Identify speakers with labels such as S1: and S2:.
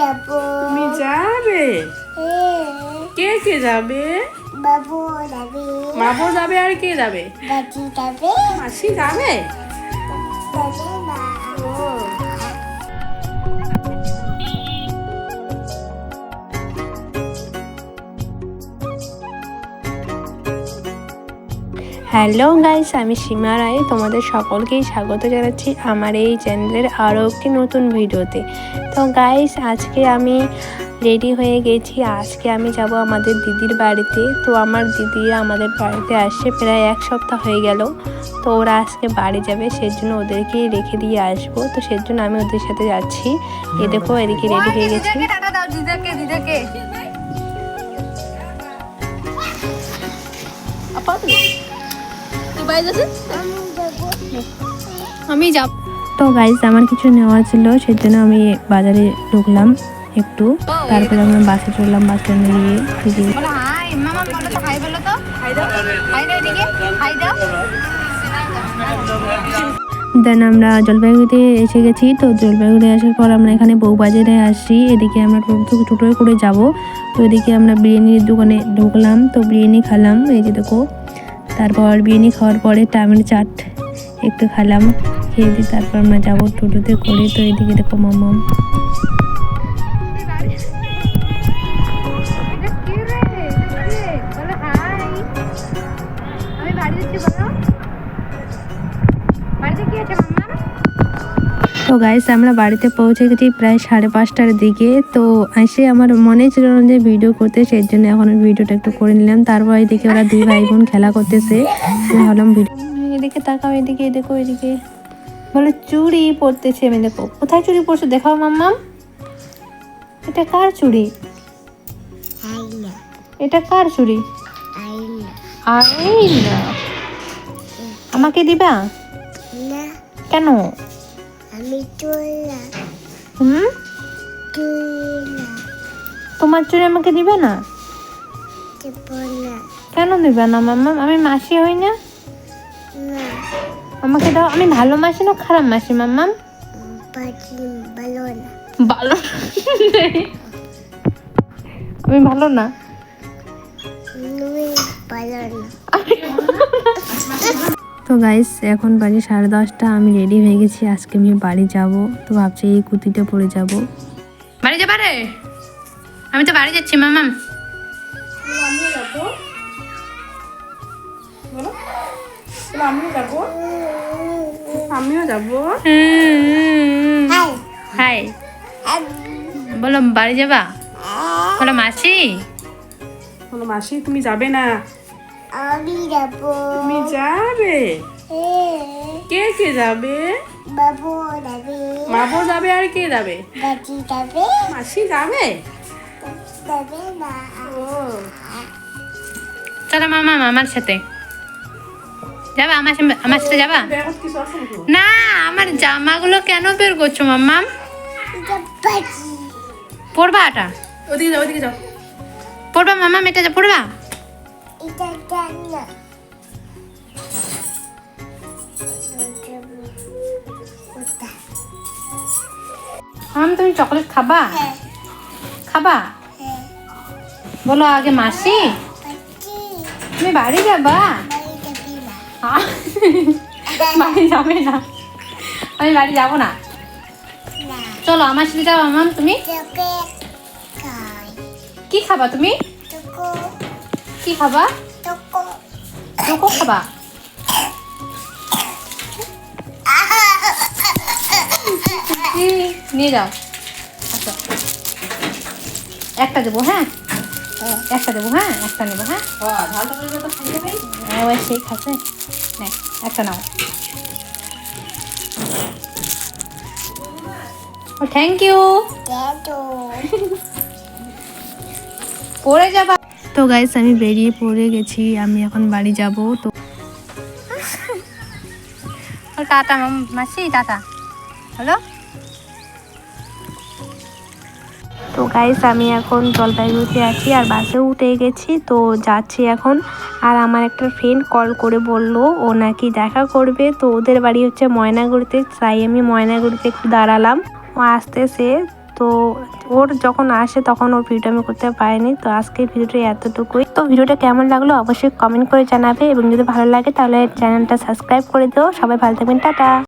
S1: যাবো।
S2: তুমি যাবে? কে কে যাবে?
S1: বাবু যাবে।
S2: বাবু যাবে আর কে যাবে?
S1: দাদি যাবে।
S2: মাসি যাবে?
S1: যাবে না।
S3: হ্যালো গাইস, আমি সীমা রায়। তোমাদের সকলকেই স্বাগত জানাচ্ছি আমার এই চ্যানেলের আরও একটি নতুন ভিডিওতে। তো গাইস, আজকে আমি রেডি হয়ে গেছি। আজকে আমি যাব আমাদের দিদির বাড়িতে। তো আমার দিদিরা আমাদের বাড়িতে আসছে প্রায় এক সপ্তাহ হয়ে গেল। তো ওরা আজকে বাড়ি যাবে, সেজন্য ওদেরকেই রেখে দিয়ে আসবো। তো সেজন্য আমি ওদের সাথে যাচ্ছি। এ দেখো, এদিকে রেডি হয়ে গেছি। আমি যাব। তো গাইস, আমার কিছু নেওয়া ছিল, সেজন্য আমি বাজারে ঢুকলাম একটু। তারপরে আমরা বাসে চললাম। বাস স্ট্যান্ডে গিয়ে দেন আমরা জলপাইগুড়িতে এসে গেছি। তো জলপাইগুড়ি আসার পর আমরা এখানে বউবাজারে আসি। এদিকে আমরা টোটোয় করে যাব। তো এদিকে আমরা বিরিয়ানির দোকানে ঢুকলাম। তো বিরিয়ানি খেলাম, এই যে দেখো। তারপর বিরিয়ানি খাওয়ার পরে টামের চাট একটু খেলাম, খেয়ে দিই। তারপর আমরা যাবো টোটোতে করে। তো এদিকে দেখো মামাম। তো গাইস, আমরা বাড়িতে পৌঁছে গেছি প্রায় 5:30টার দিকে। তো এসে আমার মনে ছিল না যে ভিডিও করতে, সেই জন্য এখন ভিডিওটা একটু করে নিলাম। তারপর এদিকে ওরা দুই ভাই বোন খেলা করতেছে। ভাবলাম ভিডিও। এদিকে তাকাও, এদিকে দেখো, এদিকে বলে চুড়ি পরতেছে। আমি দেখো, কোথায় চুড়ি পরছো দেখাও মাম্মাম। এটা কার চুড়ি? এটা কার চুড়ি? আইনা। আমাকে দিবা? কেন? তোমার চুড়ি আমাকে দিবে না? কেন দিবে না মাম্মাম? আমি মাসি হই না? আমাকে দাও। আমি ভালো মাসি না খারাপ মাসি মাম্মাম? ভালো। আমি ভালো না? তো গাইস, এখন বাজে 10:30। আমি রেডি হয়ে গেছি। আজকে আমি বাড়ি যাব। তো ভাবছি এই কুর্তিটা পরে যাব। বাড়ি যাবা রে? আমি তো বাড়ি যাচ্ছি মামাম।
S2: আমিও যাবো।
S3: হাই বলো, বাড়ি যাবা? বলো মাসি।
S2: বলো মাসি, তুমি যাবে না?
S1: আমি যাবো।
S2: তুমি যাবে? কে কে যাবে?
S1: বাবু যাবে।
S2: বাবু যাবে আর কে যাবে?
S1: দাদি যাবে।
S2: মাসি যাবে?
S1: যাবে না।
S3: চলো মামা, আমার সাথে যাবা? আমার সাথে যাবা? না, আমার জামাগুলো কেন বের করছো মাম্মাম? পড়বা এটা?
S2: ওদিকে যাও, ওদিকে যাও।
S3: পড়বা মাম্মাম, এটা পড়বা? তুমি চকলেট খাবা? খাবা? বলো আগে মাসি। তুমি বাড়ি যাবা? বাড়ি যাবে না? আমি বাড়ি যাবো না। চলো আমার সাথে যাও মাম্মাম। তুমি কি খাবা? তুমি কি খাবা? চোখো খাবা? নিয়ে যাও। আচ্ছা, একটা দেবো। হ্যাঁ, একটা দেবো। হ্যাঁ, একটা নেবো। হ্যাঁ, সেই খাচ্ছে। একটা নাও। Thank you. পড়ে যাবা? তো গাইস, আমি বেরিয়ে পড়ে গেছি। আমি এখন বাড়ি যাব। তো টাটা মাসি, টাটা। হ্যালো। তো গাইস, আমি এখন জলপাইগুড়িতে আছি আর বাসে উঠে গেছি। তো যাচ্ছি এখন। আর আমার একটা ফ্রেন্ড কল করে বলল ও নাকি দেখা করবে। তো ওদের বাড়ি হচ্ছে ময়নাগুড়িতে, তাই আমি ময়নাগুড়িতে একটু দাঁড়ালাম। ও আসতেছে। তো ওর যখন আসে তখন ওর ভিডিও আমি করতে পারিনি। তো আজকের ভিডিওটা এতটুকুই। তো ভিডিওটা কেমন লাগলো অবশ্যই কমেন্ট করে জানাবে, এবং যদি ভালো লাগে তাহলে চ্যানেলটা সাবস্ক্রাইব করে দিও। সবাই ভালো থাকবেন, টাটা।